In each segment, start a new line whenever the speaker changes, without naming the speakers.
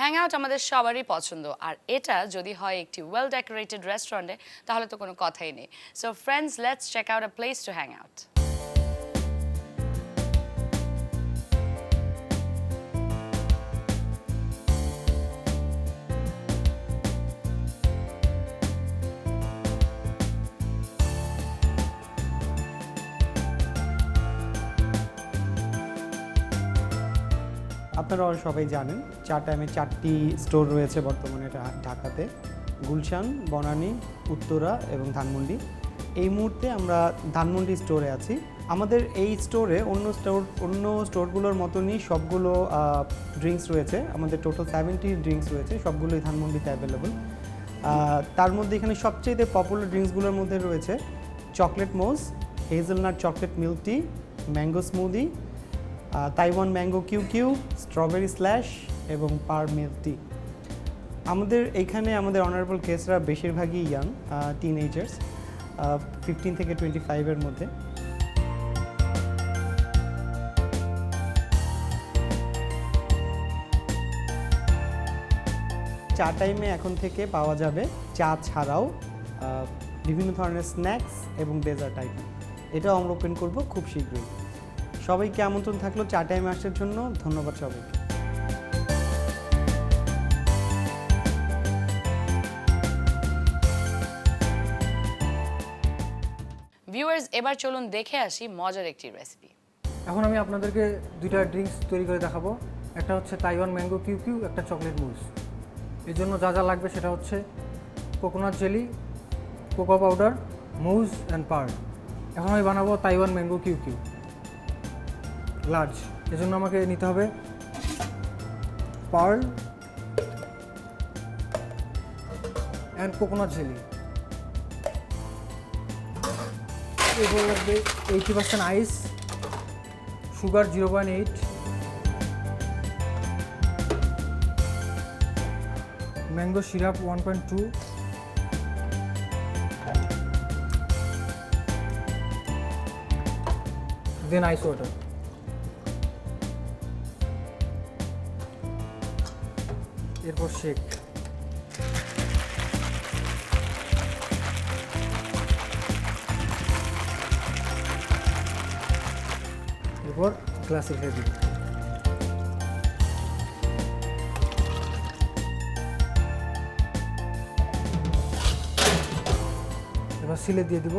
Hang out আমাদের সবারই পছন্দ, আর এটা যদি হয় একটি ওয়েল ডেকোরেটেড রেস্টুরেন্টে তাহলে তো কোনো কথাই নেই। So friends, let's check out a place to hang out.
আপনারা সবাই জানেন চা টাইমে 4টি স্টোর রয়েছে বর্তমানে ঢাকাতে, গুলশান, বনানী, উত্তরা এবং ধানমন্ডি। এই মুহূর্তে আমরা ধানমন্ডি স্টোরে আছি। আমাদের এই স্টোরে অন্য স্টোরগুলোর মতনই সবগুলো ড্রিঙ্কস রয়েছে। আমাদের টোটাল 70 ড্রিঙ্কস রয়েছে, সবগুলোই ধানমন্ডিতে অ্যাভেলেবল। তার মধ্যে এখানে সবচেয়ে পপুলার ড্রিঙ্কসগুলোর মধ্যে রয়েছে চকলেট মোজ, hazelnut chocolate milk tea, mango smoothie, Taiwan mango কিউ, স্ট্রবেরি স্ল্যাশ এবং পার মিল্ক টি। আমাদের অনারেবল গেস্টরা বেশিরভাগই ইয়াং টিনএজার্স, 15 থেকে 25-এর মধ্যে। চা টাইমে এখন থেকে পাওয়া যাবে চা ছাড়াও বিভিন্ন ধরনের স্ন্যাক্স এবং ডেজার্ট আইটেম। এটাও আমরা ওপেন করব খুব শীঘ্রই। সবাইকে আমন্ত্রণ থাকলো চা টাইমে আসার জন্য। ধন্যবাদ সবাইকে।
ভিউয়ার্স, এবার চলুন দেখে আসি মজার একটি রেসিপি।
এখন আমি আপনাদেরকে দুইটা ড্রিঙ্কস তৈরি করে দেখাবো। একটা হচ্ছে তাইওয়ান ম্যাঙ্গো কিউ, একটা চকলেট মুজ। এর জন্য যা যা লাগবে সেটা হচ্ছে coconut jelly, cocoa powder, mousse and pearl. এখন আমি বানাবো তাইওয়ান ম্যাঙ্গো কিউ লার্জ। এজন্য আমাকে নিতে হবে পার্ল অ্যান্ড কোকোনাট জেলি। এরপর লাগবে 80% আইস, সুগার 0.8, ম্যাঙ্গো সিরাপ 1.2, দেন আইস ওয়াটার। এরপর শেক। এরপর গ্লাসে ঢেলে দিই। এবার সিলে দিয়ে দিব।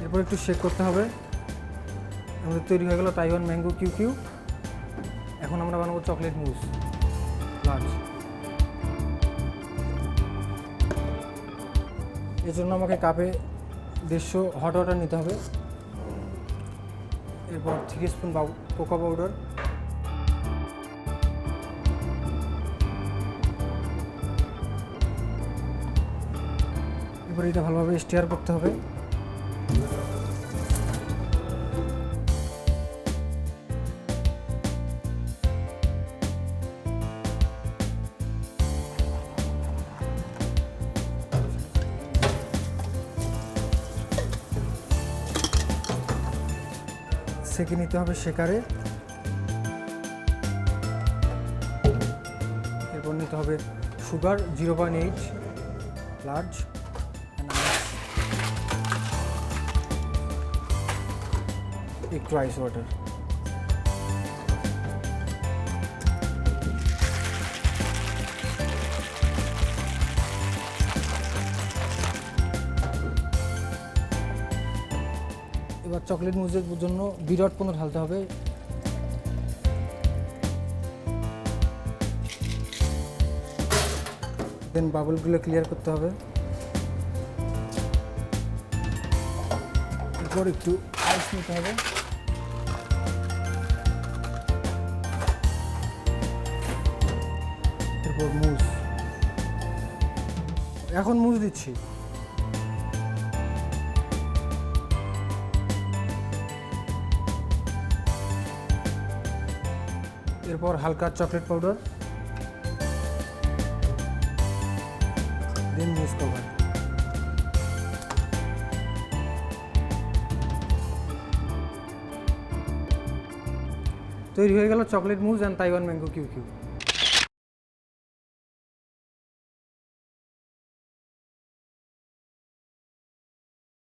এরপর একটু শেক করতে হবে। আমাদের তৈরি হয়ে গেল তাইওয়ান ম্যাঙ্গো কিউ। এখন আমরা বানাবো চকলেট মুজ লার্জ। এর জন্য আমাকে কাপে 150 হট ওয়াটার নিতে হবে। এরপর 3 স্পুন কোকো পাউডার, এরপর এটা ভালোভাবে স্টিয়ার করতে হবে। সেঁকে নিতে হবে শেকারে। এরপর নিতে হবে সুগার 0.8 লার্জ, একটু আইস ওয়াটার। এবার চকলেট মুজের জন্য বিরাট কোনো ঢালতে হবে। দেন বাবলগুলো ক্লিয়ার করতে হবে। এরপর একটু আইস নিতে হবে। এরপর মুজ। এখন মুজ দিচ্ছি। এরপর হালকা chocolate powder, then mousse cover. তৈরি হয়ে গেল chocolate mousse and Taiwan mango Q Q.